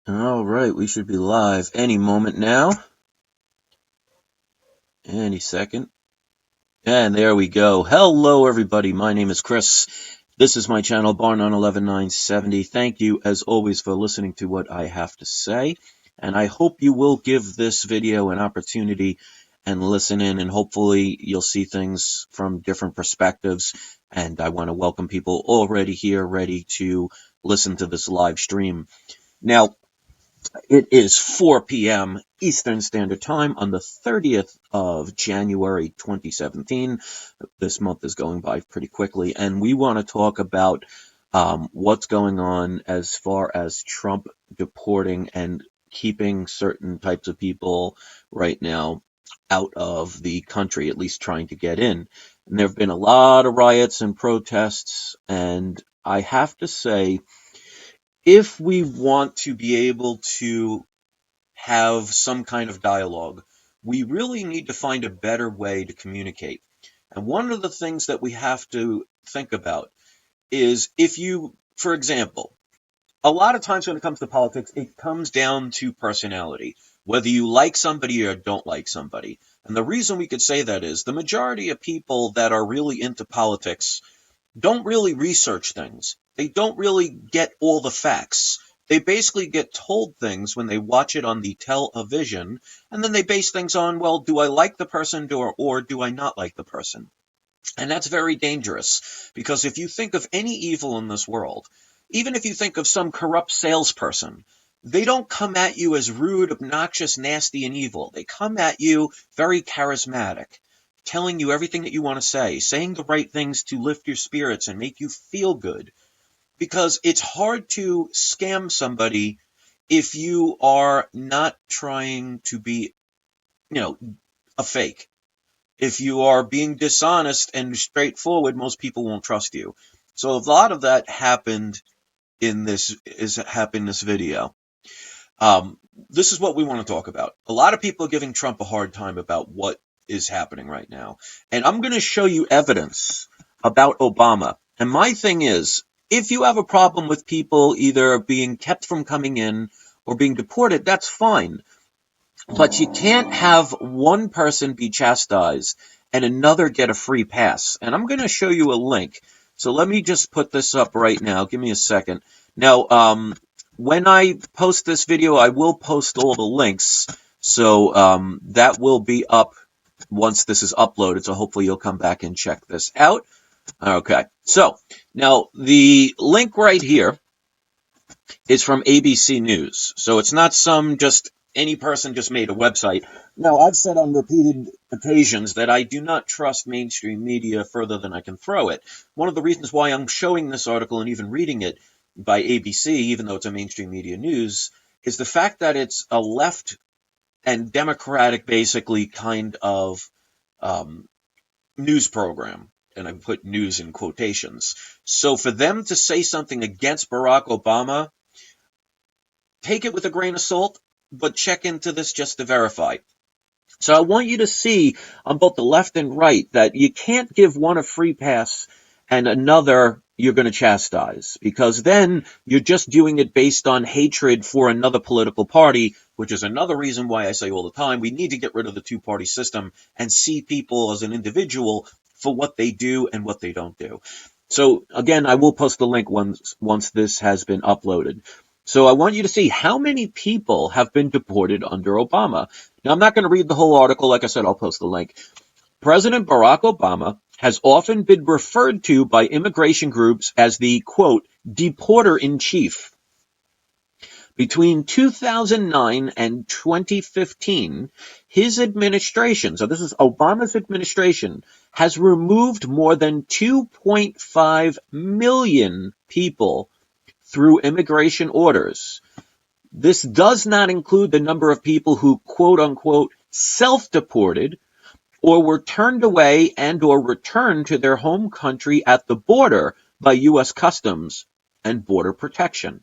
All right, we should be live any moment now. Any second. And there we go. Hello, everybody. My name is Chris. This is my channel, Barn on 11970. Thank you, as always, for listening to what I have to say. And I hope you will give this video an opportunity and listen in, and hopefully you'll see things from different perspectives. And I want to welcome people already here, ready to listen to this live stream. Now, it is 4 p.m. Eastern Standard Time on the 30th of January 2017. This month is going by pretty quickly, and we want to talk about what's going on as far as Trump deporting and keeping certain types of people right now out of the country, at least trying to get in. And there have been a lot of riots and protests, and I have to say, if we want to be able to have some kind of dialogue, we really need to find a better way to communicate. And one of the things that we have to think about is if you, for example, a lot of times when it comes to politics, it comes down to personality, whether you like somebody or don't like somebody. And the reason we could say that is the majority of people that are really into politics don't really research things. They don't really get all the facts. They basically get told things when they watch it on the television, and then they base things on, well, do I like the person or do I not like the person? And that's very dangerous, because if you think of any evil in this world, even if you think of some corrupt salesperson, they don't come at you as rude, obnoxious, nasty, and evil. They come at you very charismatic, telling you everything that you want to say, saying the right things to lift your spirits and make you feel good. Because it's hard to scam somebody if you are not trying to be, you know, a fake. If you are being dishonest and straightforward, most people won't trust you. So a lot of that happened in this video. This is what we want to talk about. A lot of people are giving Trump a hard time about what is happening right now. And I'm going to show you evidence about Obama. And my thing is, if you have a problem with people either being kept from coming in or being deported, that's fine. But you can't have one person be chastised and another get a free pass. And I'm going to show you a link. So let me just put this up right now. Give me a second. Now, when I post this video, I will post all the links. So that will be up once this is uploaded. So hopefully you'll come back and check this out. Okay. So now the link right here is from ABC News. So it's not some just any person just made a website. Now, I've said on repeated occasions that I do not trust mainstream media further than I can throw it. One of the reasons why I'm showing this article and even reading it by ABC, even though it's a mainstream media news, is the fact that it's a left and democratic, basically, kind of news program. And I put news in quotations. So for them to say something against Barack Obama, take it with a grain of salt, but check into this just to verify. So I want you to see on both the left and right that you can't give one a free pass and another you're going to chastise, because then you're just doing it based on hatred for another political party, which is another reason why I say all the time we need to get rid of the two-party system and see people as an individual for what they do and what they don't do. So again, I will post the link once this has been uploaded. So I want you to see how many people have been deported under Obama. Now, I'm not going to read the whole article. Like I said, I'll post the link. President Barack Obama has often been referred to by immigration groups as the, quote, deporter-in-chief. Between 2009 and 2015, his administration, so this is Obama's administration, has removed more than 2.5 million people through immigration orders. This does not include the number of people who, quote unquote, self-deported or were turned away and or returned to their home country at the border by U.S. Customs and Border Protection.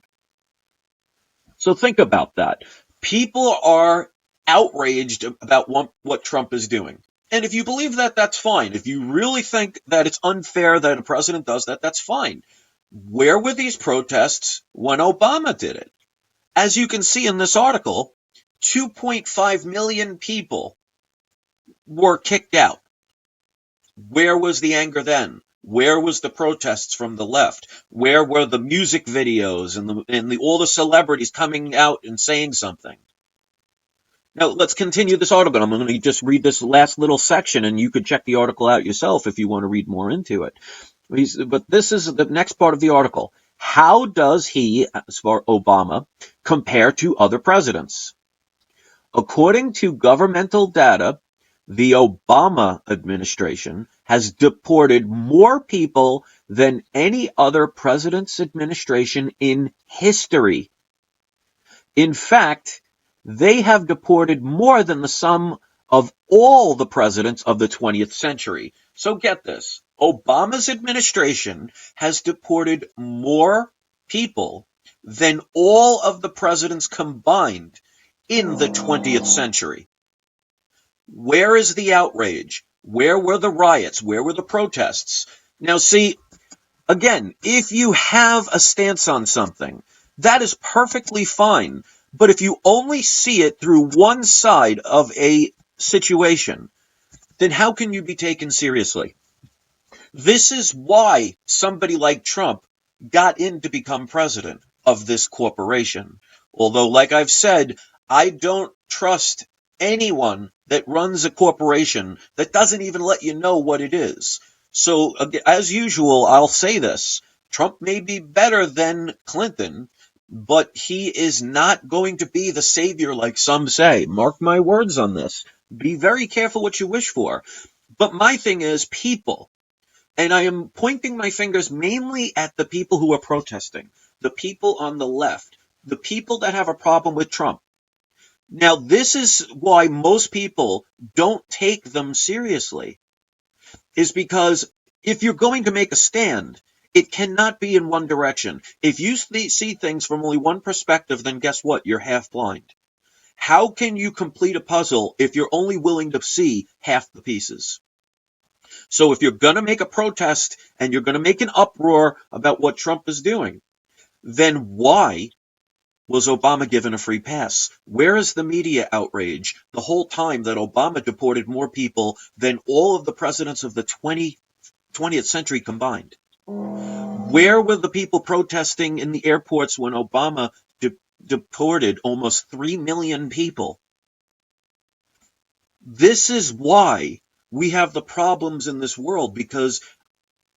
So think about that. People are outraged about what Trump is doing. And if you believe that, that's fine. If you really think that it's unfair that a president does that, that's fine. Where were these protests when Obama did it? As you can see in this article, 2.5 million people were kicked out. Where was the anger then? Where was the protests from the left? Where were the music videos and all the celebrities coming out and saying something? Now, let's continue this article. I'm going to just read this last little section, and you could check the article out yourself if you want to read more into it. But this is the next part of the article. How does he, as far Obama, compare to other presidents? According to governmental data, the Obama administration has deported more people than any other president's administration in history. In fact, they have deported more than the sum of all the presidents of the 20th century. So get this. Obama's administration has deported more people than all of the presidents combined in the 20th century. Where is the outrage? Where were the riots? Where were the protests? Now, see, again, if you have a stance on something, that is perfectly fine. But if you only see it through one side of a situation, then how can you be taken seriously? This is why somebody like Trump got in to become president of this corporation. Although, like I've said, I don't trust anyone that runs a corporation that doesn't even let you know what it is. So, as usual, I'll say this. Trump may be better than Clinton, but he is not going to be the savior like some say. Mark my words on this. Be very careful what you wish for. But my thing is people. And I am pointing my fingers mainly at the people who are protesting, the people on the left, the people that have a problem with Trump. Now, this is why most people don't take them seriously, is because if you're going to make a stand, it cannot be in one direction. If you see things from only one perspective, then guess what? You're half blind. How can you complete a puzzle if you're only willing to see half the pieces? So if you're going to make a protest and you're going to make an uproar about what Trump is doing, then why was Obama given a free pass? Where is the media outrage the whole time that Obama deported more people than all of the presidents of the 20th century combined? Where were the people protesting in the airports when Obama deported almost 3 million people? This is why we have the problems in this world, because,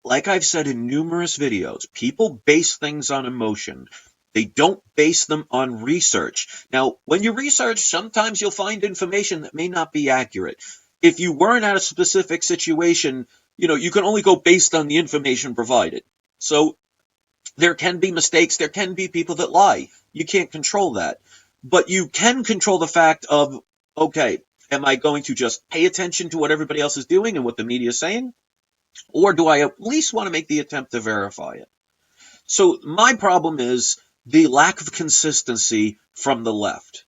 like I've said in numerous videos, people base things on emotion. They don't base them on research. Now, when you research, sometimes you'll find information that may not be accurate. If you weren't at a specific situation, you can only go based on the information provided. So there can be mistakes. There can be people that lie. You can't control that. But you can control the fact of, okay, am I going to just pay attention to what everybody else is doing and what the media is saying? Or do I at least want to make the attempt to verify it? So my problem is the lack of consistency from the left.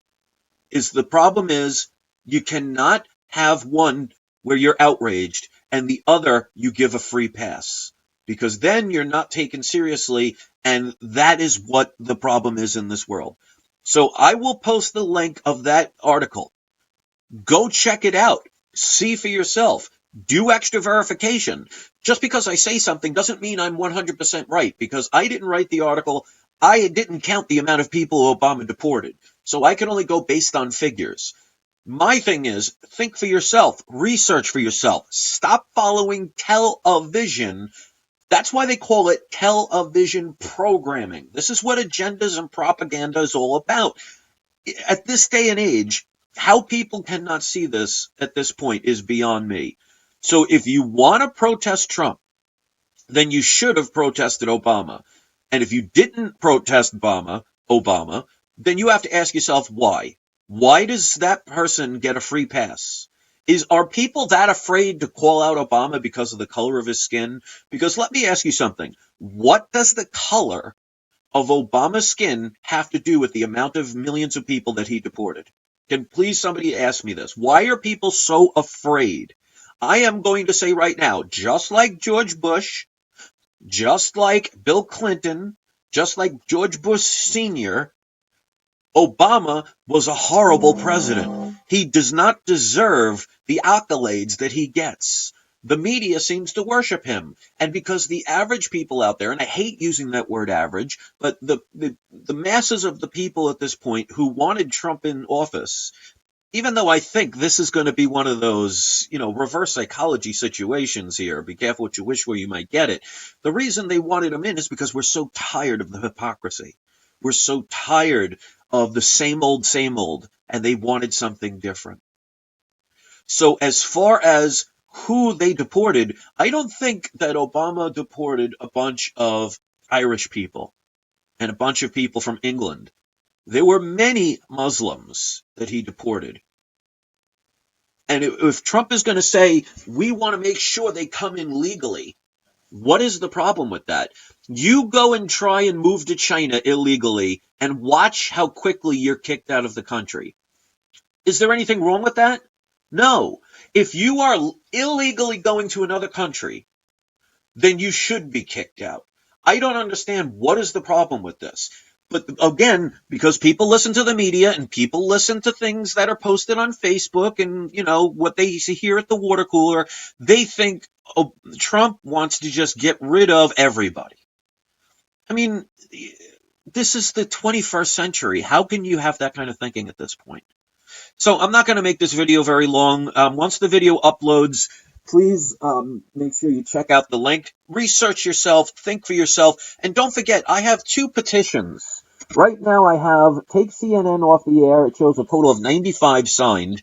The problem is you cannot have one where you're outraged and the other you give a free pass, because then you're not taken seriously, and that is what the problem is in this world. So I will post the link of that article. Go check it out. See for yourself. Do extra verification. Just because I say something doesn't mean I'm 100% right, because I didn't write the article. I didn't count the amount of people Obama deported. So I can only go based on figures. My thing is, think for yourself. Research for yourself. Stop following television. That's why they call it television programming. This is what agendas and propaganda is all about. At this day and age, how people cannot see this at this point is beyond me. So if you want to protest Trump, then you should have protested Obama. And if you didn't protest Obama, then you have to ask yourself why. Why does that person get a free pass? Are people that afraid to call out Obama because of the color of his skin? Because let me ask you something. What does the color of Obama's skin have to do with the amount of millions of people that he deported? Can please somebody ask me this? Why are people so afraid? I am going to say right now, just like George Bush, just like Bill Clinton, just like George Bush Sr., Obama was a horrible president. He does not deserve the accolades that he gets. The media seems to worship him. And because the average people out there, and I hate using that word average, but the masses of the people at this point who wanted Trump in office, even though I think this is going to be one of those, reverse psychology situations here, be careful what you wish where you might get it. The reason they wanted him in is because we're so tired of the hypocrisy. We're so tired of the same old, and they wanted something different. So as far as who they deported, I don't think that Obama deported a bunch of Irish people and a bunch of people from England. There were many Muslims that he deported. And if Trump is going to say, we want to make sure they come in legally, what is the problem with that? You go and try and move to China illegally and watch how quickly you're kicked out of the country. Is there anything wrong with that? No. If you are illegally going to another country, then you should be kicked out. I don't understand what is the problem with this. But again, because people listen to the media and people listen to things that are posted on Facebook and, what they hear at the water cooler, they think Trump wants to just get rid of everybody. I mean, this is the 21st century. How can you have that kind of thinking at this point? So I'm not going to make this video very long. Once the video uploads, please make sure you check out the link. Research yourself, think for yourself, and don't forget, I have 2 petitions. Right now I have Take CNN Off the Air. It shows a total of 95 signed,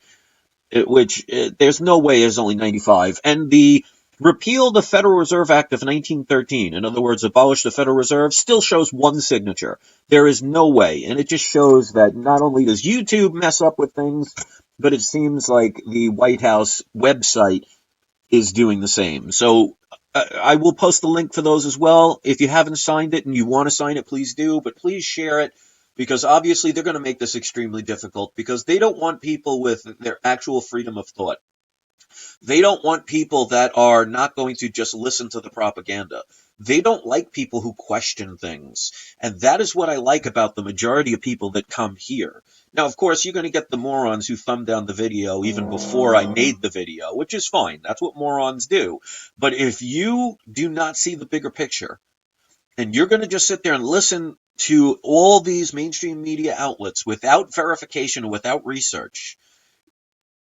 which there's no way there's only 95. And the Repeal the Federal Reserve Act of 1913, in other words, abolish the Federal Reserve, still shows 1 signature. There is no way. And it just shows that not only does YouTube mess up with things, but it seems like the White House website is doing the same. So I will post the link for those as well. If you haven't signed it and you want to sign it, please do. But please share it, because obviously they're going to make this extremely difficult, because they don't want people with their actual freedom of thought. They don't want people that are not going to just listen to the propaganda. They don't like people who question things. And that is what I like about the majority of people that come here. Now, of course, you're going to get the morons who thumb down the video even before I made the video, which is fine. That's what morons do. But if you do not see the bigger picture, and you're going to just sit there and listen to all these mainstream media outlets without verification or without research,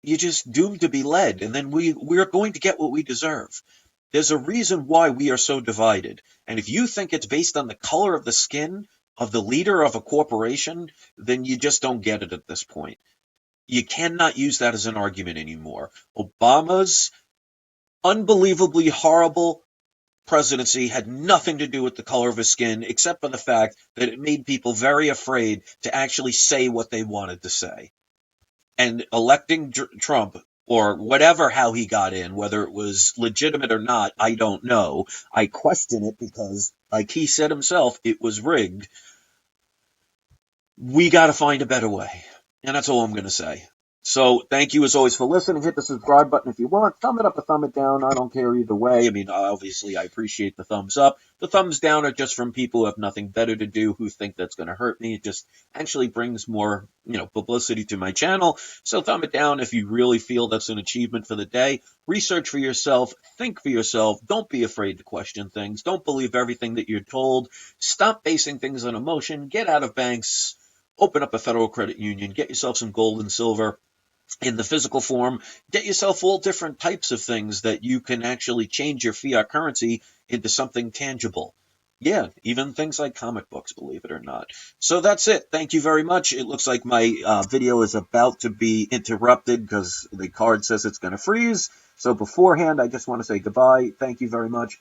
you're just doomed to be led, and then we're going to get what we deserve. There's a reason why we are so divided. And if you think it's based on the color of the skin of the leader of a corporation, then you just don't get it at this point. You cannot use that as an argument anymore. Obama's unbelievably horrible presidency had nothing to do with the color of his skin, except for the fact that it made people very afraid to actually say what they wanted to say. And electing Trump, or whatever how he got in, whether it was legitimate or not, I don't know. I question it because, like he said himself, it was rigged. We got to find a better way. And that's all I'm going to say. So thank you as always for listening. Hit the subscribe button if you want. Thumb it up or thumb it down. I don't care either way. I mean, obviously, I appreciate the thumbs up. The thumbs down are just from people who have nothing better to do, who think that's going to hurt me. It just actually brings more, publicity to my channel. So thumb it down if you really feel that's an achievement for the day. Research for yourself. Think for yourself. Don't be afraid to question things. Don't believe everything that you're told. Stop basing things on emotion. Get out of banks. Open up a federal credit union. Get yourself some gold and silver in the physical form. Get yourself all different types of things that you can actually change your fiat currency into something tangible. Yeah, even things like comic books, believe it or not. So that's it. Thank you very much. It looks like my video is about to be interrupted because the card says it's going to freeze. So beforehand, I just want to say goodbye. Thank you very much.